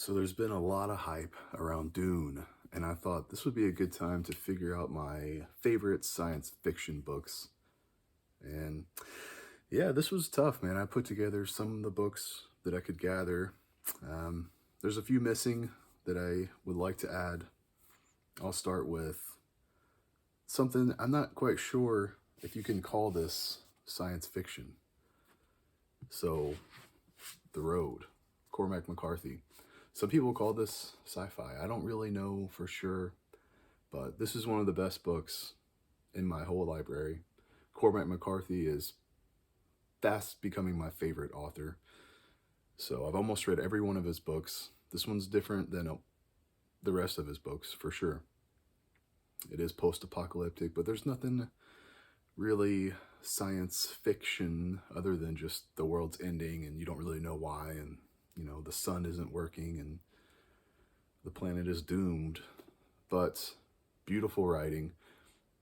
So there's been a lot of hype around Dune, and I thought this would be a good time to figure out my favorite science fiction books. And yeah, this was tough, man. I put together some of the books that I could gather. There's a few missing that I would like to add. I'll start with something I'm not quite sure if you can call this science fiction. So, The Road, Cormac McCarthy. Some people call this sci-fi. I don't really know for sure, but this is one of the best books in my whole library. Cormac McCarthy is fast becoming my favorite author. So I've almost read every one of his books. This one's different than the rest of his books, for sure. It is post-apocalyptic, but there's nothing really science fiction other than just the world's ending and you don't really know why, and the sun isn't working and the planet is doomed. But beautiful writing.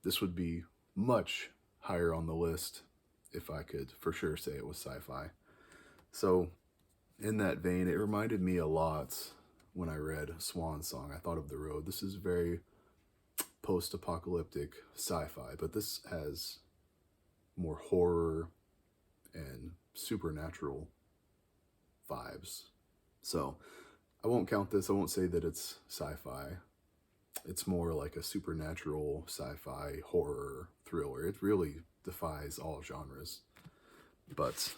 This would be much higher on the list if I could for sure say it was sci-fi. So in that vein, it reminded me a lot when I read Swan Song. I thought of The Road. This is very post-apocalyptic sci-fi, but this has more horror and supernatural vibes. So I won't count this. I won't say that it's sci-fi. It's more like a supernatural sci-fi horror thriller. It really defies all genres. But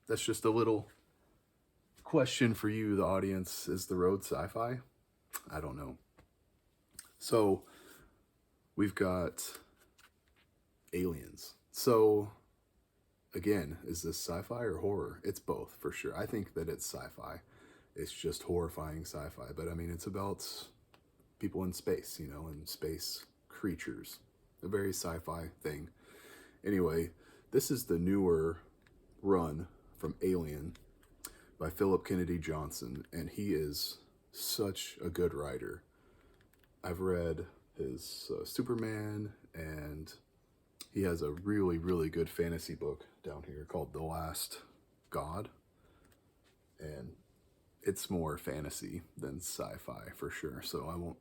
that's just a little question for you, the audience. Is The Road sci-fi? I don't know. So we've got aliens. So again, is this sci-fi or horror? It's both, for sure. I think that it's sci-fi. It's just horrifying sci-fi. But I mean, it's about people in space, and space creatures. A very sci-fi thing. Anyway, this is the newer run from Alien by Philip Kennedy Johnson, and he is such a good writer. I've read his Superman, and he has a really, really good fantasy book down here called The Last God. And it's more fantasy than sci-fi for sure, so I won't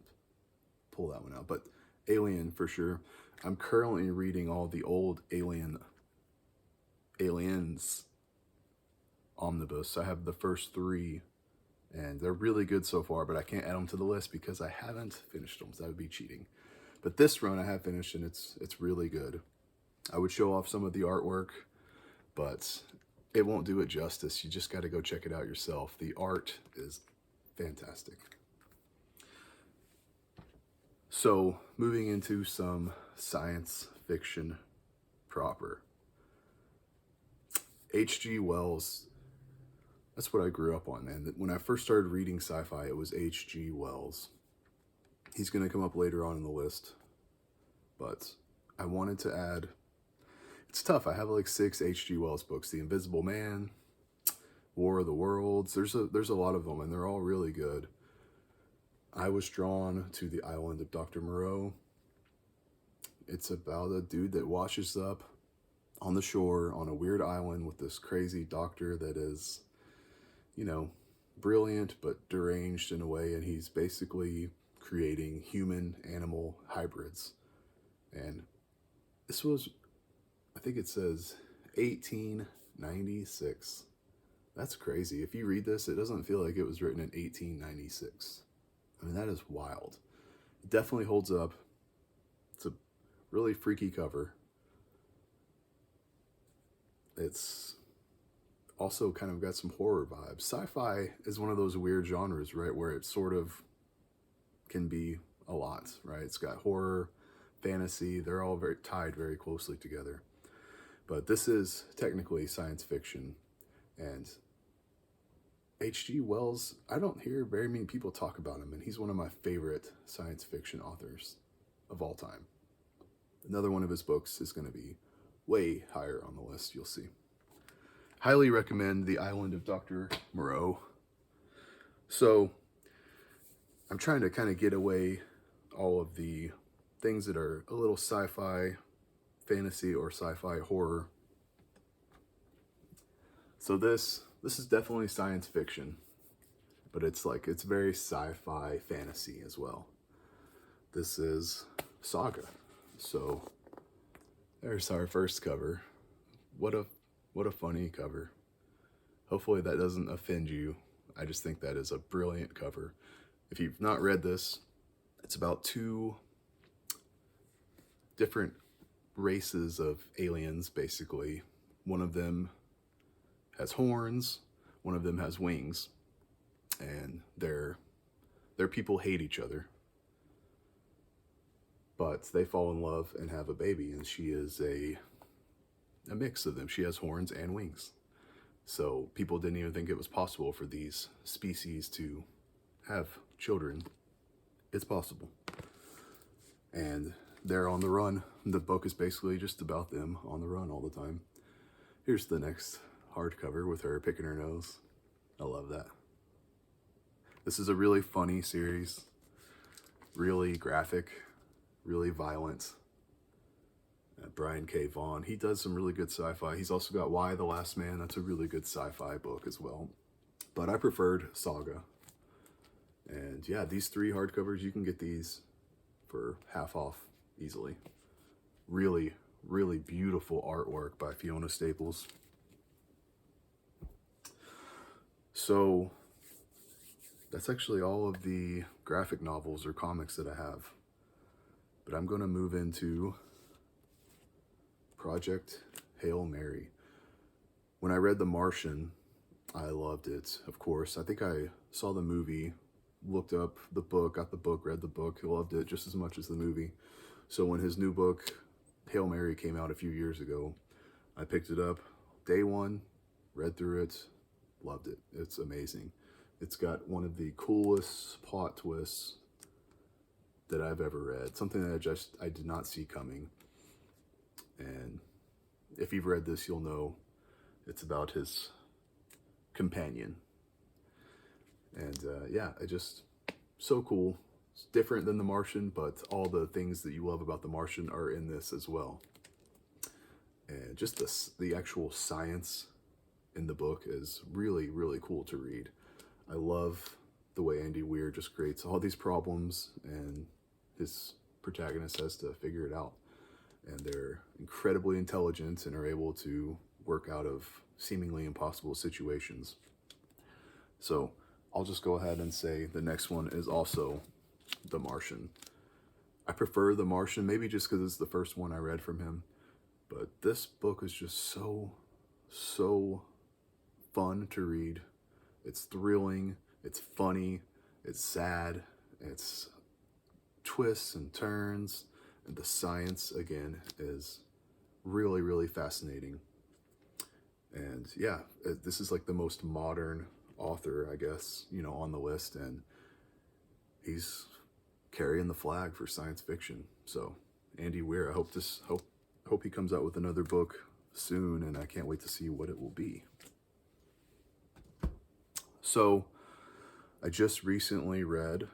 pull that one out. But Alien for sure. I'm currently reading all the old Aliens omnibus. I have the first three, and they're really good so far, but I can't add them to the list because I haven't finished them, so that would be cheating. But this run I have finished, and it's really good. I would show off some of the artwork, but it won't do it justice. You just got to go check it out yourself. The art is fantastic. So, moving into some science fiction proper. H.G. Wells, that's what I grew up on, man. When I first started reading sci-fi, it was H.G. Wells. He's going to come up later on in the list, but I wanted to add. It's tough. I have like 6 H.G. Wells books. The Invisible Man, War of the Worlds. There's a lot of them, and they're all really good. I was drawn to The Island of Dr. Moreau. It's about a dude that washes up on the shore on a weird island with this crazy doctor that is, brilliant but deranged in a way, and he's basically creating human-animal hybrids. And this was, I think it says 1896. That's crazy. If you read this, it doesn't feel like it was written in 1896. I mean, that is wild. It definitely holds up. It's a really freaky cover. It's also kind of got some horror vibes. Sci-fi is one of those weird genres, right, where it sort of can be a lot, right? It's got horror, fantasy. They're all very tied very closely together. But this is technically science fiction, and H.G. Wells, I don't hear very many people talk about him, and he's one of my favorite science fiction authors of all time. Another one of his books is going to be way higher on the list, you'll see. Highly recommend The Island of Dr. Moreau. So, I'm trying to kind of get away all of the things that are a little sci-fi, fantasy, or sci-fi horror. So this is definitely science fiction, but it's very sci-fi fantasy as well. This is Saga. So there's our first cover. What a funny cover. Hopefully that doesn't offend you. I just think that is a brilliant cover. If you've not read this, it's about two different races of aliens, basically. One of them has horns, one of them has wings, and their people hate each other. But they fall in love and have a baby, and she is a mix of them. She has horns and wings. So people didn't even think it was possible for these species to have children. It's possible. And they're on the run. The book is basically just about them on the run all the time. Here's the next hardcover with her picking her nose. I love that. This is a really funny series. Really graphic. Really violent. Brian K. Vaughan. He does some really good sci-fi. He's also got Y, the Last Man. That's a really good sci-fi book as well. But I preferred Saga. And yeah, these 3 hardcovers, you can get these for half off easily. Really, really beautiful artwork by Fiona Staples. So that's actually all of the graphic novels or comics that I have. But I'm going to move into Project Hail Mary. When I read The Martian, I loved it, of course. I think I saw the movie, looked up the book, got the book, read the book, loved it just as much as the movie. So when his new book, Hail Mary, came out a few years ago, I picked it up day one, read through it, loved it. It's amazing. It's got one of the coolest plot twists that I've ever read. Something that I did not see coming. And if you've read this, you'll know it's about his companion. And yeah, it just, so cool. It's different than The Martian, but all the things that you love about The Martian are in this as well. And just the actual science in the book is really, really cool to read. I love the way Andy Weir just creates all these problems and his protagonist has to figure it out. And they're incredibly intelligent and are able to work out of seemingly impossible situations. So I'll just go ahead and say the next one is also The Martian. I prefer The Martian, maybe just because it's the first one I read from him. But this book is just so fun to read. It's thrilling, it's funny, it's sad, it's twists and turns. And the science, again, is really, really fascinating. And yeah, this is like the most modern author, I guess, you know, on the list. And he's carrying the flag for science fiction. So Andy Weir, I hope he comes out with another book soon. And I can't wait to see what it will be. So I just recently read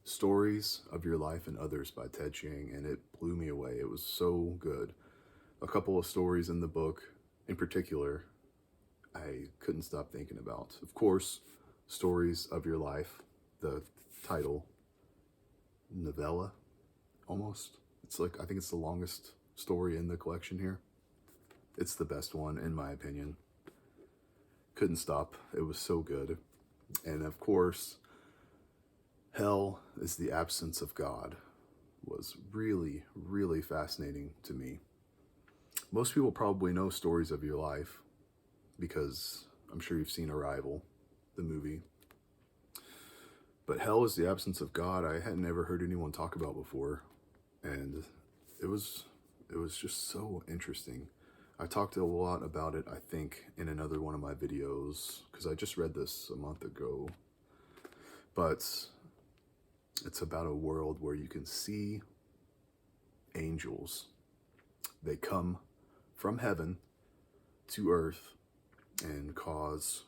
Stories of Your Life and Others by Ted Chiang, and it blew me away. It was so good. A couple of stories in the book, in particular, I couldn't stop thinking about. Of course, Stories of Your Life, the title, novella, almost. It's like, I think it's the longest story in the collection here. It's the best one, in my opinion. Couldn't stop. It was so good. And of course, Hell is the Absence of God was really, really fascinating to me. Most people probably know Stories of Your Life because I'm sure you've seen Arrival, the movie. But Hell is the Absence of God, I had never heard anyone talk about before. And it was just so interesting. I talked a lot about it, I think, in another one of my videos, because I just read this a month ago. But it's about a world where you can see angels. They come from heaven to earth and cause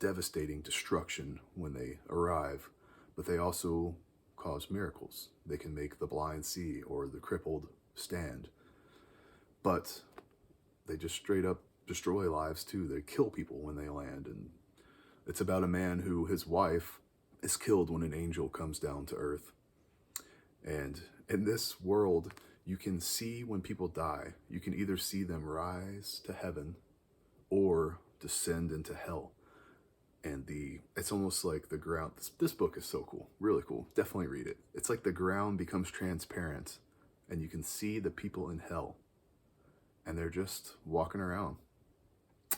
devastating destruction when they arrive, but they also cause miracles. They can make the blind see or the crippled stand. But they just straight up destroy lives too. They kill people when they land, and It's about a man who his wife is killed when an angel comes down to earth. And in this world, you can see when people die, you can either see them rise to heaven or descend into hell. And it's almost like the ground. This book is so cool, really cool. Definitely read it. It's like the ground becomes transparent and you can see the people in hell and they're just walking around.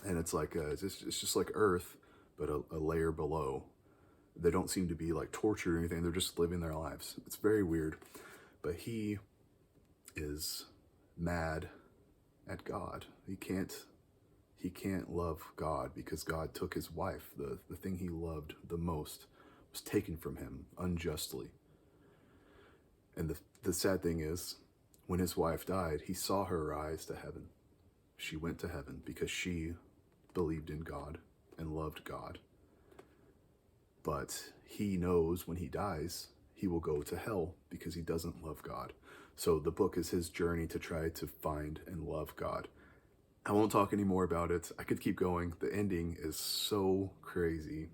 And it's like, it's just like earth, but a layer below. They don't seem to be like tortured or anything. They're just living their lives. It's very weird. But he is mad at God. He can't love God because God took his wife. The thing he loved the most was taken from him unjustly. And the sad thing is, when his wife died, he saw her rise to heaven. She went to heaven because she believed in God and loved God. But he knows when he dies, he will go to hell because he doesn't love God. So the book is his journey to try to find and love God. I won't talk any more about it. I could keep going. The ending is so crazy.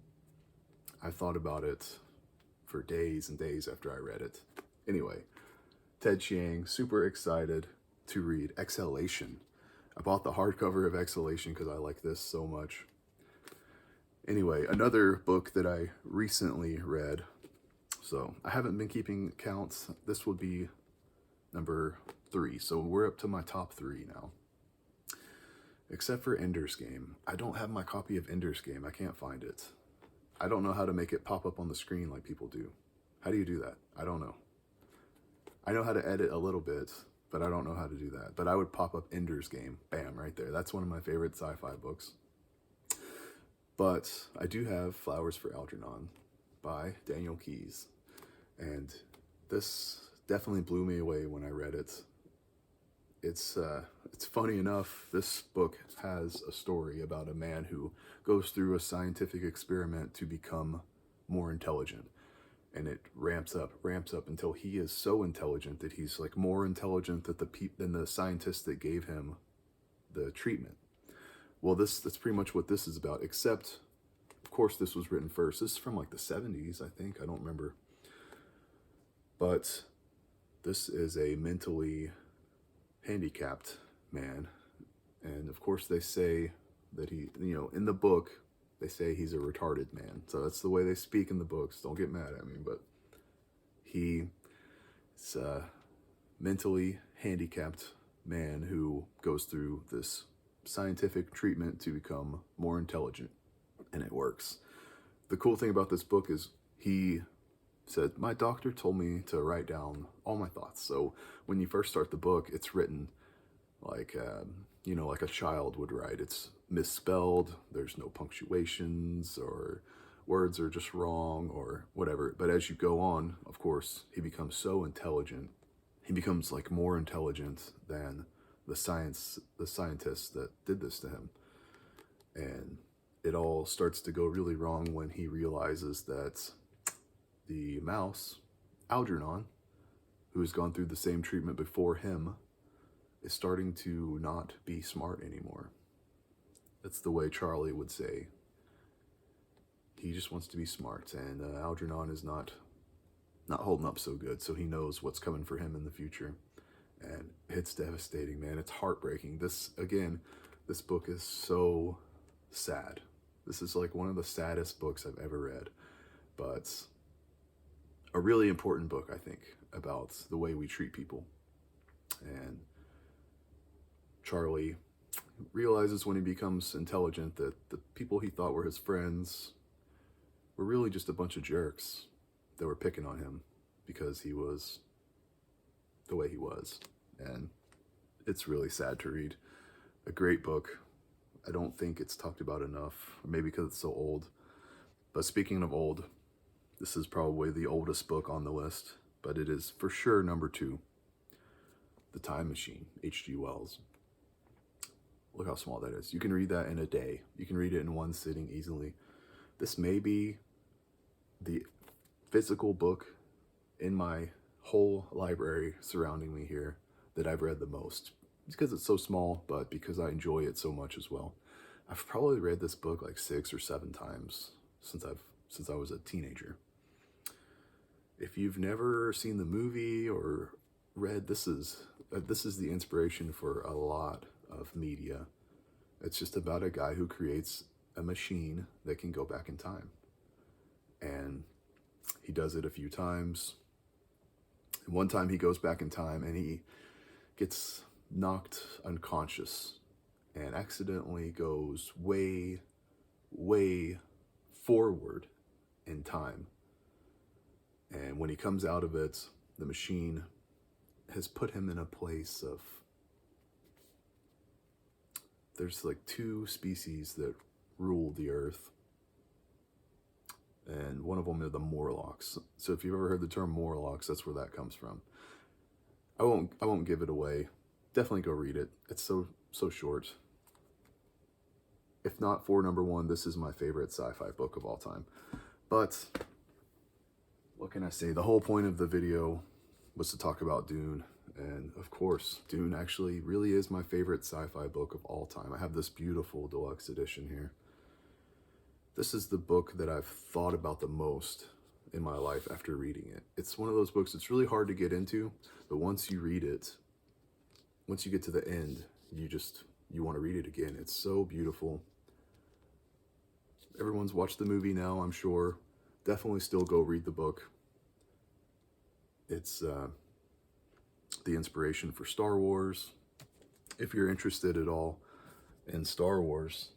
I thought about it for days and days after I read it. Anyway, Ted Chiang, super excited to read Exhalation. I bought the hardcover of Exhalation because I like this so much. Anyway, another book that I recently read. So I haven't been keeping counts. This would be number 3. So we're up to my top 3 now. Except for Ender's Game. I don't have my copy of Ender's Game. I can't find it. I don't know how to make it pop up on the screen like people do. How do you do that? I don't know. I know how to edit a little bit, but I don't know how to do that. But I would pop up Ender's Game. Bam, right there. That's one of my favorite sci-fi books. But I do have Flowers for Algernon by Daniel Keyes. And this definitely blew me away when I read it. It's funny enough, this book has a story about a man who goes through a scientific experiment to become more intelligent. And it ramps up until he is so intelligent that he's like more intelligent than the scientists that gave him the treatment. Well, that's pretty much what this is about, except, of course, this was written first. This is from like the 70s, I think. I don't remember. But this is a mentally handicapped man. And, of course, they say that in the book, they say he's a retarded man. So that's the way they speak in the books. Don't get mad at me. But he's a mentally handicapped man who goes through this scientific treatment to become more intelligent, and it works. The cool thing about this book is he said, my doctor told me to write down all my thoughts. So when you first start the book, it's written like like a child would write. It's misspelled, there's no punctuations, or words are just wrong or whatever. But as you go on, of course, he becomes so intelligent. He becomes like more intelligent than the scientists that did this to him. And it all starts to go really wrong when he realizes that the mouse, Algernon, who has gone through the same treatment before him, is starting to not be smart anymore. That's the way Charlie would say. He just wants to be smart, and Algernon is not holding up so good, so he knows what's coming for him in the future. And it's devastating, man. It's heartbreaking. This book is so sad. This is like one of the saddest books I've ever read, but a really important book, I think, about the way we treat people. And Charlie realizes when he becomes intelligent that the people he thought were his friends were really just a bunch of jerks that were picking on him because he was the way he was. And it's really sad to read. A great book. I don't think it's talked about enough, maybe because it's so old. But speaking of old, this is probably the oldest book on the list, but it is for sure number 2. The Time Machine, H.G. Wells. Look how small that is. You can read that in a day. You can read it in one sitting easily. This may be the physical book in my whole library surrounding me here that I've read the most. It's because it's so small, but because I enjoy it so much as well. I've probably read this book like 6 or 7 times. since I was a teenager. If you've never seen the movie or read, this is the inspiration for a lot of media. It's just about a guy who creates a machine that can go back in time. And he does it a few times. And one time he goes back in time and he gets knocked unconscious and accidentally goes way, way forward in time. And when he comes out of it, the machine has put him in a place of, there's like two species that rule the earth, and one of them are the Morlocks. So if you've ever heard the term Morlocks, that's where that comes from. I won't give it away. Definitely go read it. It's so short. If not for number one, this is my favorite sci-fi book of all time. But what can I say? The whole point of the video was to talk about Dune. And of course, Dune actually really is my favorite sci-fi book of all time. I have this beautiful deluxe edition here. This is the book that I've thought about the most in my life after reading it. It's one of those books that's really hard to get into, but once you read it, once you get to the end, you want to read it again. It's so beautiful. Everyone's watched the movie now, I'm sure. Definitely still go read the book. It's the inspiration for Star Wars. If you're interested at all in Star Wars,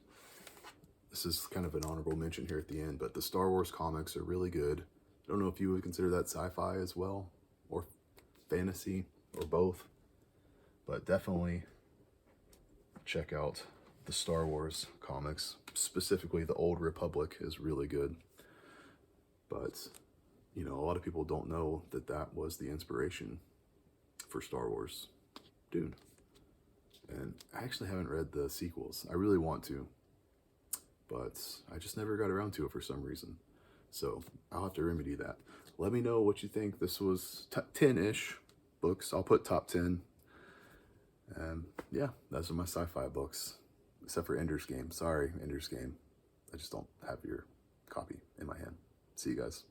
this is kind of an honorable mention here at the end, but the Star Wars comics are really good. I don't know if you would consider that sci-fi as well, or fantasy, or both, but definitely check out the Star Wars comics. Specifically, the Old Republic is really good. But, you know, a lot of people don't know that that was the inspiration for Star Wars, Dune. And I actually haven't read the sequels. I really want to, but I just never got around to it for some reason. So I'll have to remedy that. Let me know what you think. This was 10-ish books. I'll put top 10. Yeah, those are my sci-fi books. Except for Ender's Game. Sorry, Ender's Game. I just don't have your copy in my hand. See you guys.